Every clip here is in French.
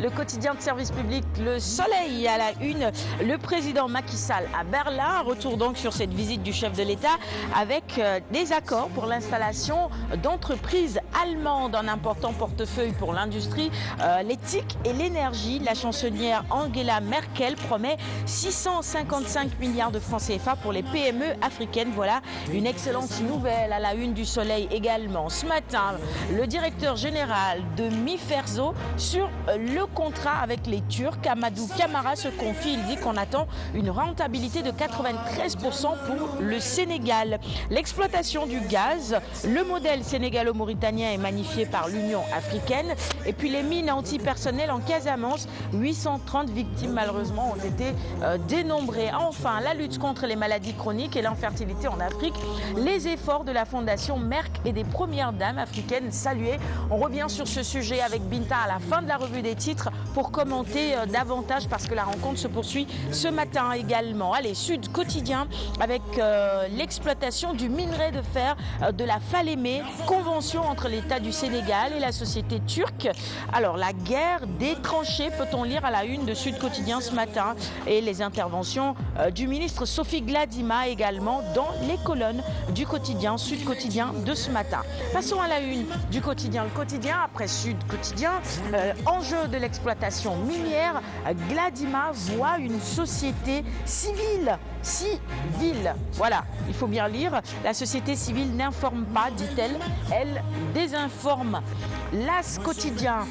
le quotidien de service public Le Soleil à la une. Le président Macky Sall à Berlin, retour donc sur cette visite du chef de l'État avec des accords pour l'installation d'entreprises allemandes, un important portefeuille pour l'industrie, l'éthique et l'énergie. La chancelière Angela Merkel promet 655 milliards de francs CFA pour les PME africaines. Voilà une excellente nouvelle à la une du Soleil également. Ce matin, le directeur général de Miferzo sur le contrat avec les Turcs, Amadou Camara, se confie. Il dit qu'on attend une rentabilité de 93% pour le Sénégal. L'exploitation du gaz, le modèle sénégalo-mauritanien est magnifié par l'Union africaine. Et puis les mines antipersonnelles en Casamance, 830 victimes malheureusement ont été dénombrées. Enfin, la lutte contre les maladies chroniques et l'infertilité en Afrique, les efforts de la fondation Merck et des premières dames africaines saluées. On revient sur ce sujet avec Binta à la fin de la revue des titres pour commenter davantage parce que la rencontre se poursuit ce matin également. Allez, Sud Quotidien avec l'exploitation du minerai de fer de la Falémé, convention entre l'État du Sénégal et la société turque. Alors, la guerre des tranchées, peut-on lire à la une de Sud Quotidien ce matin, et les interventions du ministre Sophie Gladima également dans les colonnes du quotidien Sud Quotidien de ce matin. Passons à la une du quotidien Le Quotidien après Sud Quotidien. Enjeu de l'exploitation minière, Gladima voit une société civile. Voilà, il faut bien lire. La société civile n'informe pas, dit-elle, elle désinforme. L'As Quotidien.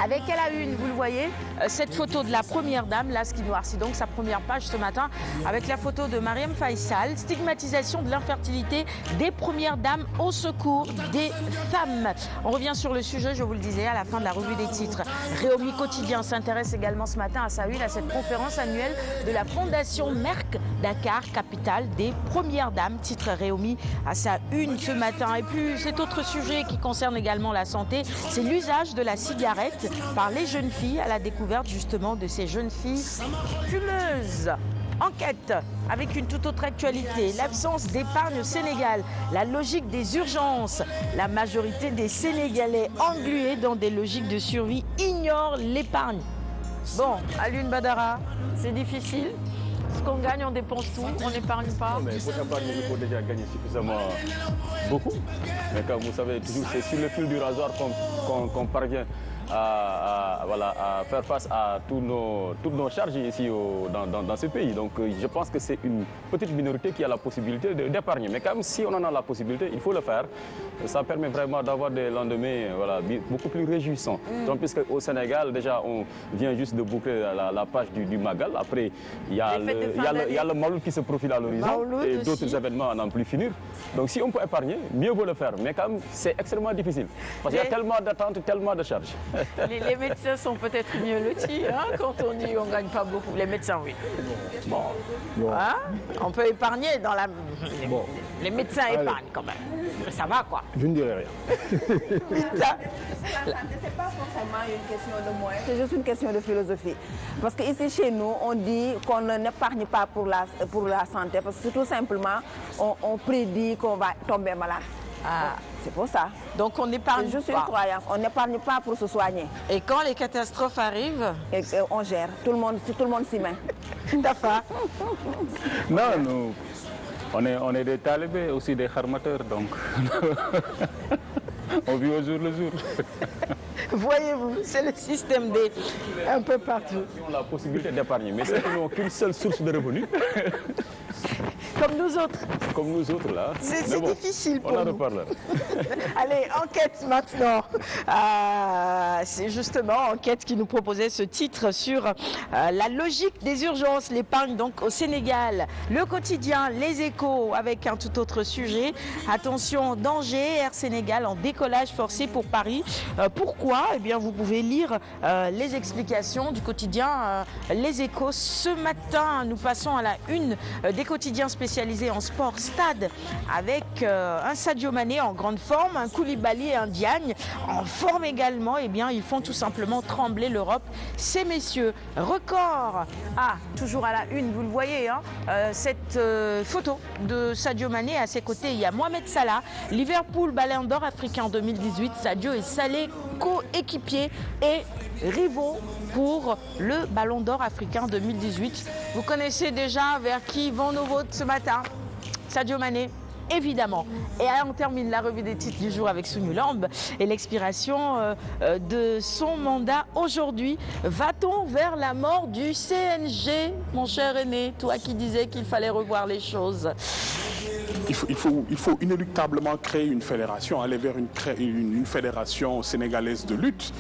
Avec à la une, vous le voyez, cette photo de la première dame, là, ce qui noircit donc sa première page ce matin, avec la photo de Mariam Faisal, stigmatisation de l'infertilité des premières dames au secours des femmes. On revient sur le sujet, je vous le disais, à la fin de la revue des titres. Réumi Quotidien s'intéresse également ce matin à sa une, à cette conférence annuelle de la Fondation Merck Dakar, capitale des premières dames. Titre Réumi à sa une ce matin. Et puis, cet autre sujet qui concerne également la santé, c'est l'usage de la cigarette par les jeunes filles, à la découverte justement de ces jeunes filles fumeuses. Enquête avec une toute autre actualité, l'absence d'épargne au Sénégal, la logique des urgences. La majorité des Sénégalais englués dans des logiques de survie ignorent l'épargne. Bon, Alioune Badara, c'est difficile. Ce qu'on gagne, on dépense tout, on n'épargne pas. Mais pour épargner, il faut déjà gagner suffisamment beaucoup. Mais comme vous savez, toujours c'est sur le fil du rasoir qu'on parvient à faire face à toutes nos charges ici dans ce pays. Donc je pense que c'est une petite minorité qui a la possibilité d'épargner. Mais quand même, si on en a la possibilité, il faut le faire. Ça permet vraiment d'avoir des lendemains beaucoup plus réjouissants. Donc, puisqu'au Sénégal, déjà, on vient juste de boucler la page du Magal. Après, il y a le Maloud qui se profile à l'horizon et d'autres événements à n'en plus finir. Donc si on peut épargner, mieux vaut le faire. Mais quand même, c'est extrêmement difficile. Parce qu'il y a tellement d'attentes, tellement de charges. Les médecins sont peut-être mieux lotis quand on dit on ne gagne pas beaucoup. Les médecins, oui. Bon. Hein? On peut épargner dans la... Bon. Les médecins épargnent quand même. Ça va quoi. Je ne dirai rien. C'est pas forcément une question de moyens, c'est juste une question de philosophie. Parce qu'ici chez nous, on dit qu'on n'épargne pas pour la santé. Parce que tout simplement, on prédit qu'on va tomber malade. Ah. C'est pour ça. Donc on n'épargne pas. C'est juste une croyance. On n'épargne pas pour se soigner. Et quand les catastrophes arrivent, on gère. Tout le monde s'y met. Dafa. Non, nous, on est des talibés, aussi des armateurs, donc on vit au jour le jour. Voyez-vous, c'est le système des... un peu partout. Ils ont la possibilité d'épargner, mais c'est qu'ils n'ont qu'une seule source de revenus. Comme nous autres. Comme nous autres, là. C'est bon, difficile pour nous. On en reparlera. Allez, enquête maintenant. C'est justement enquête qui nous proposait ce titre sur la logique des urgences, l'épargne donc au Sénégal. Le quotidien, les échos avec un tout autre sujet. Attention, danger, Air Sénégal en décollage forcé pour Paris. Pourquoi? Eh bien, vous pouvez lire les explications du quotidien Les Échos. Ce matin, nous passons à la une des quotidiens spécialisés en sport. Stade avec un Sadio Mané en grande forme, un Koulibaly et un Diagne en forme également. Eh bien, ils font tout simplement trembler l'Europe. Ces messieurs, record. Ah, toujours à la une, vous le voyez, hein, cette photo de Sadio Mané. À ses côtés, il y a Mohamed Salah, Liverpool Ballon d'Or africain 2018. Sadio est salé coéquipiers et rivaux pour le Ballon d'Or africain 2018. Vous connaissez déjà vers qui vont nos votes ce matin. Sadio Mané, évidemment. Et on termine la revue des titres du jour avec Sunu Lamb et l'expiration de son mandat aujourd'hui. Va-t-on vers la mort du CNG, mon cher Aîné, toi qui disais qu'il fallait revoir les choses? Il faut inéluctablement créer une fédération, aller vers une fédération sénégalaise de lutte.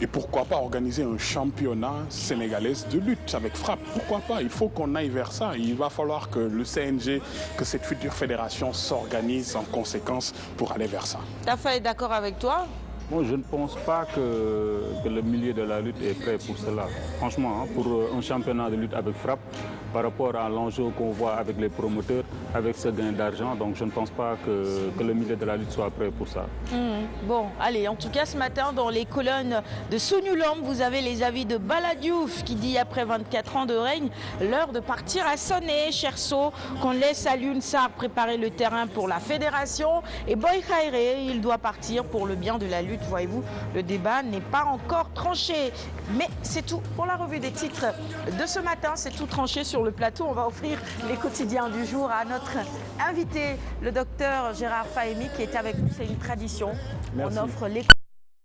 Et pourquoi pas organiser un championnat sénégalais de lutte avec frappe? Pourquoi pas? Il faut qu'on aille vers ça. Il va falloir que le CNG, que cette future fédération s'organise en conséquence pour aller vers ça. Tafa est d'accord avec toi? Moi, je ne pense pas que le milieu de la lutte est prêt pour cela. Franchement, pour un championnat de lutte avec frappe, par rapport à l'enjeu qu'on voit avec les promoteurs, avec ce gain d'argent, donc je ne pense pas que le milieu de la lutte soit prêt pour ça. Bon, allez, en tout cas, ce matin, dans les colonnes de Sunu Lamb, vous avez les avis de Bala Diouf qui dit, après 24 ans de règne, l'heure de partir à sonner, Cherso, qu'on laisse à Alioune Sarr préparer le terrain pour la fédération. Et Boy Khairé, il doit partir pour le bien de la lutte. Voyez-vous, le débat n'est pas encore tranché. Mais c'est tout pour la revue des titres de ce matin. C'est tout tranché sur le plateau. On va offrir les quotidiens du jour à notre invité, le docteur Gérard Fahimi, qui est avec nous. C'est une tradition. Merci. On offre les